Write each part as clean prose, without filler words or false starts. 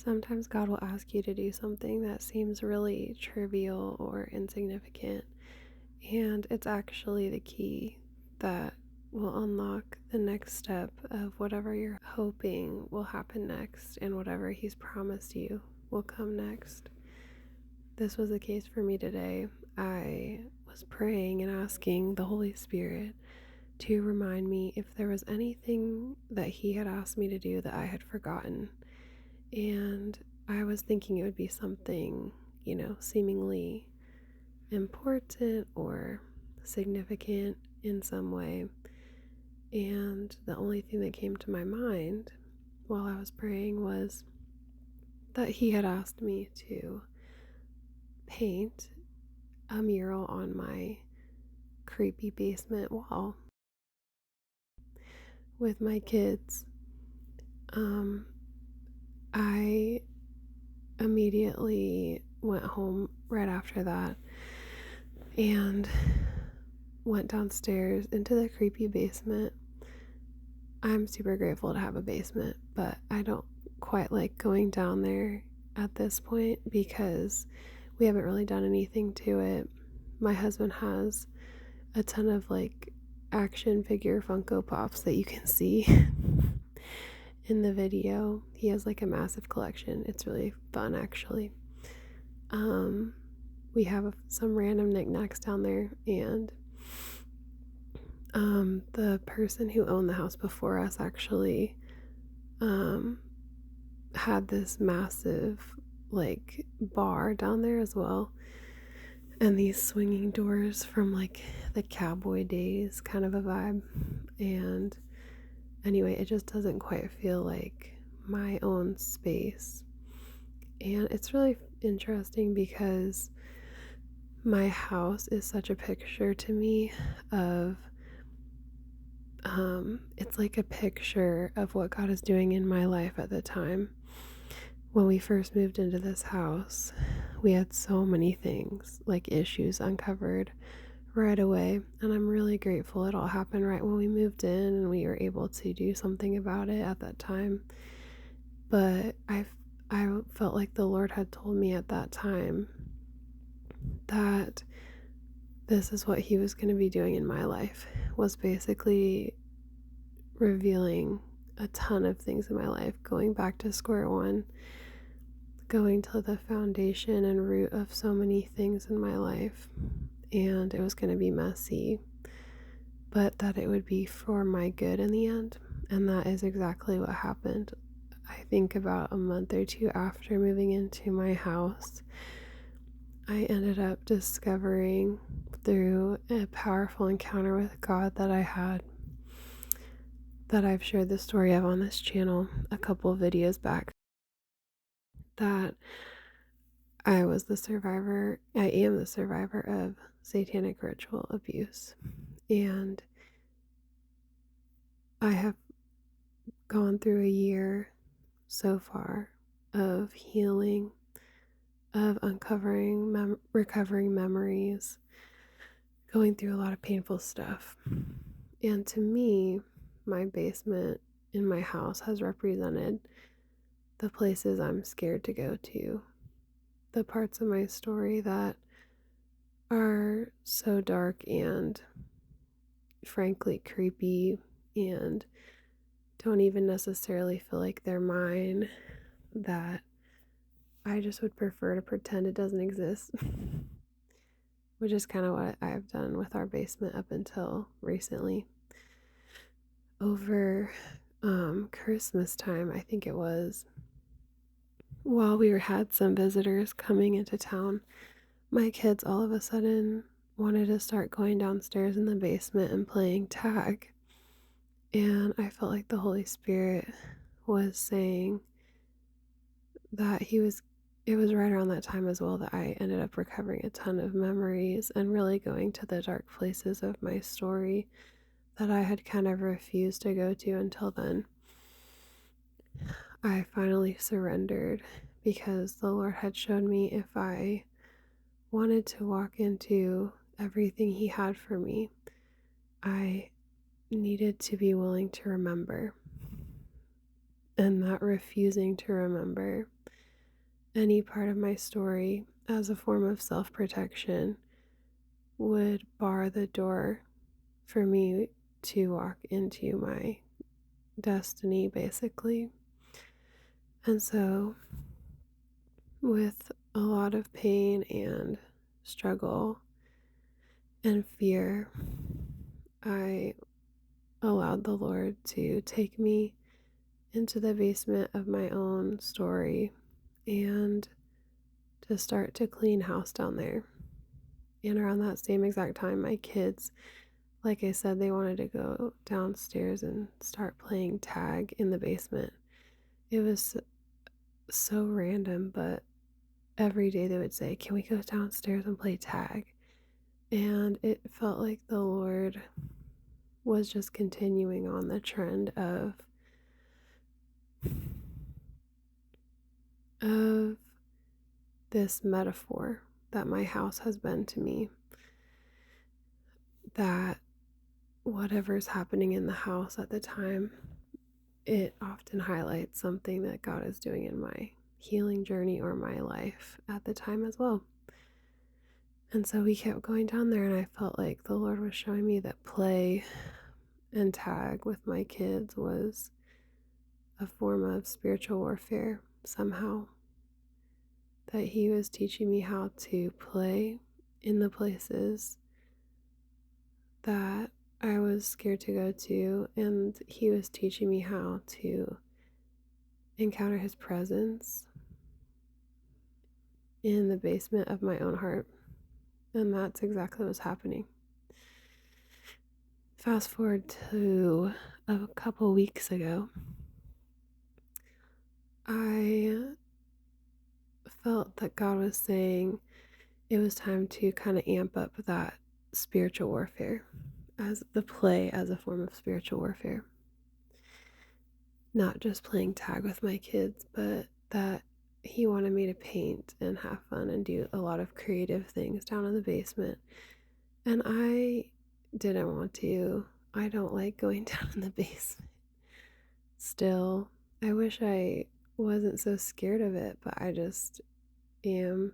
Sometimes God will ask you to do something that seems really trivial or insignificant, and it's actually the key that will unlock the next step of whatever you're hoping will happen next, and whatever He's promised you will come next. This was the case for me today. I was praying and asking the Holy Spirit to remind me if there was anything that He had asked me to do that I had forgotten. And I was thinking it would be something, seemingly important or significant in some way. And the only thing that came to my mind while I was praying was that He had asked me to paint a mural on my creepy basement wall with my kids. I immediately went home right after that and went downstairs into the creepy basement. I'm super grateful to have a basement, but I don't quite like going down there at this point because we haven't really done anything to it. My husband has a ton of action figure Funko Pops that you can see in the video. He has a massive collection. It's really fun actually. We have some random knickknacks down there, and the person who owned the house before us actually had this massive bar down there as well, and these swinging doors from the cowboy days kind of a vibe. And anyway, it just doesn't quite feel like my own space, and it's really interesting because my house is such a picture to me of it's like a picture of what God is doing in my life at the time. When we first moved into this house, we had so many things, issues uncovered right away, and I'm really grateful it all happened right when we moved in and we were able to do something about it at that time. But I felt like the Lord had told me at that time that this is what He was going to be doing in my life, was basically revealing a ton of things in my life, going back to square one, going to the foundation and root of so many things in my life. And it was going to be messy, but that it would be for my good in the end. And that is exactly what happened. I think about a month or two after moving into my house, I ended up discovering through a powerful encounter with God that I had, that I've shared the story of on this channel a couple of videos back, that I am the survivor of satanic ritual abuse. And I have gone through a year so far of healing, of uncovering, recovering memories, going through a lot of painful stuff. And to me, my basement in my house has represented the places I'm scared to go to, the parts of my story that are so dark and frankly creepy and don't even necessarily feel like they're mine, that I just would prefer to pretend it doesn't exist, which is kind of what I've done with our basement up until recently. Over Christmas time, I think it was, while we had some visitors coming into town, my kids all of a sudden wanted to start going downstairs in the basement and playing tag. And I felt like the Holy Spirit was saying that it was right around that time as well that I ended up recovering a ton of memories and really going to the dark places of my story that I had kind of refused to go to until then. I finally surrendered because the Lord had shown me if I wanted to walk into everything He had for me, I needed to be willing to remember. and that refusing to remember any part of my story as a form of self protection would bar the door for me to walk into my destiny, basically. And so, with a lot of pain and struggle and fear, I allowed the Lord to take me into the basement of my own story and to start to clean house down there. And around that same exact time, my kids, like I said, they wanted to go downstairs and start playing tag in the basement. It was so random, but every day they would say, "Can we go downstairs and play tag?" And it felt like the Lord was just continuing on the trend of this metaphor that my house has been to me, that whatever's happening in the house at the time, it often highlights something that God is doing in my healing journey or my life at the time as well. And so we kept going down there, and I felt like the Lord was showing me that play and tag with my kids was a form of spiritual warfare somehow. That He was teaching me how to play in the places that I was scared to go to, and He was teaching me how to encounter His presence in the basement of my own heart. And that's exactly what's happening. Fast forward to a couple weeks ago, I felt that God was saying it was time to kind of amp up that spiritual warfare, as the play as a form of spiritual warfare. Not just playing tag with my kids, but that He wanted me to paint and have fun and do a lot of creative things down in the basement. And I didn't want to. I don't like going down in the basement. Still, I wish I wasn't so scared of it, but I just am.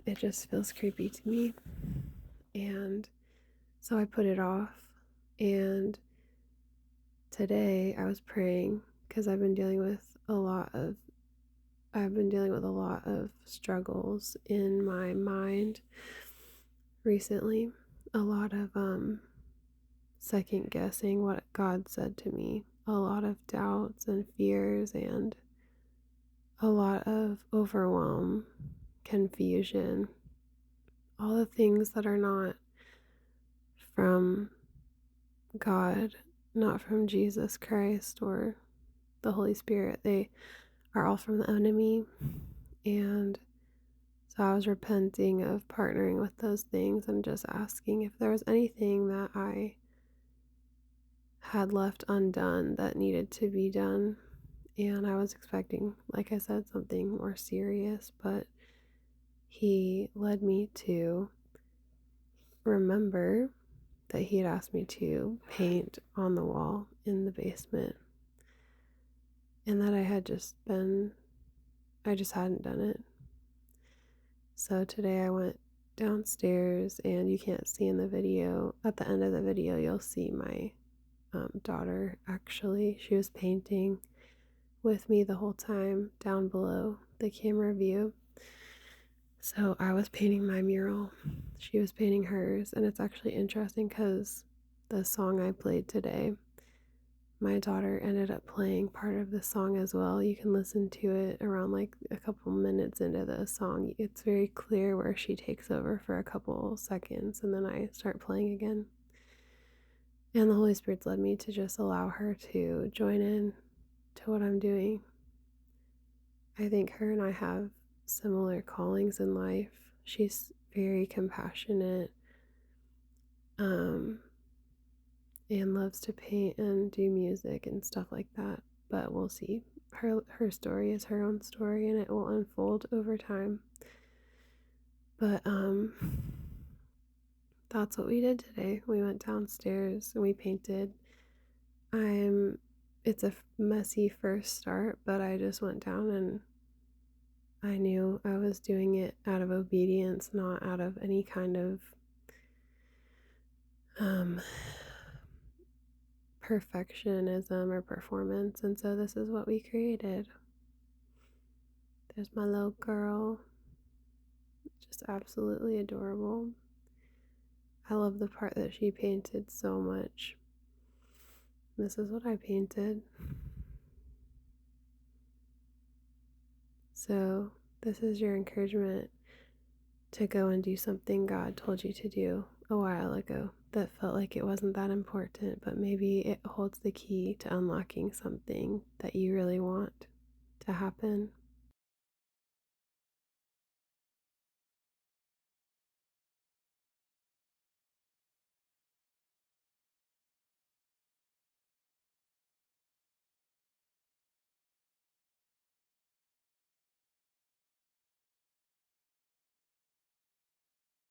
It just feels creepy to me. And so I put it off. And today I was praying because I've been dealing with a lot of struggles in my mind recently. A lot of second guessing what God said to me, a lot of doubts and fears, and a lot of overwhelm, confusion, all the things that are not from God, not from Jesus Christ or the Holy Spirit. They are all from the enemy. And so I was repenting of partnering with those things and just asking if there was anything that I had left undone that needed to be done. And I was expecting, like I said, something more serious, but He led me to remember that He had asked me to paint on the wall in the basement, and that I just hadn't done it. So today I went downstairs, and you can't see in the video, at the end of the video, you'll see my daughter. Actually, she was painting with me the whole time down below the camera view. So I was painting my mural, she was painting hers, and it's actually interesting because the song I played today, my daughter ended up playing part of the song as well. You can listen to it around like a couple minutes into the song. It's very clear where she takes over for a couple seconds, and then I start playing again. And the Holy Spirit's led me to just allow her to join in to what I'm doing. I think her and I have similar callings in life. She's very compassionate, and loves to paint and do music and stuff like that. But we'll see. Her story is her own story, and it will unfold over time. But that's what we did today. We went downstairs and we painted. I'm it's a messy first start, but I just went down and I knew I was doing it out of obedience, not out of any kind of um, perfectionism or performance. And so this is what we created. There's my little girl, just absolutely adorable. I love the part that she painted so much. This is what I painted. So, this is your encouragement to go and do something God told you to do a while ago that felt like it wasn't that important, but maybe it holds the key to unlocking something that you really want to happen.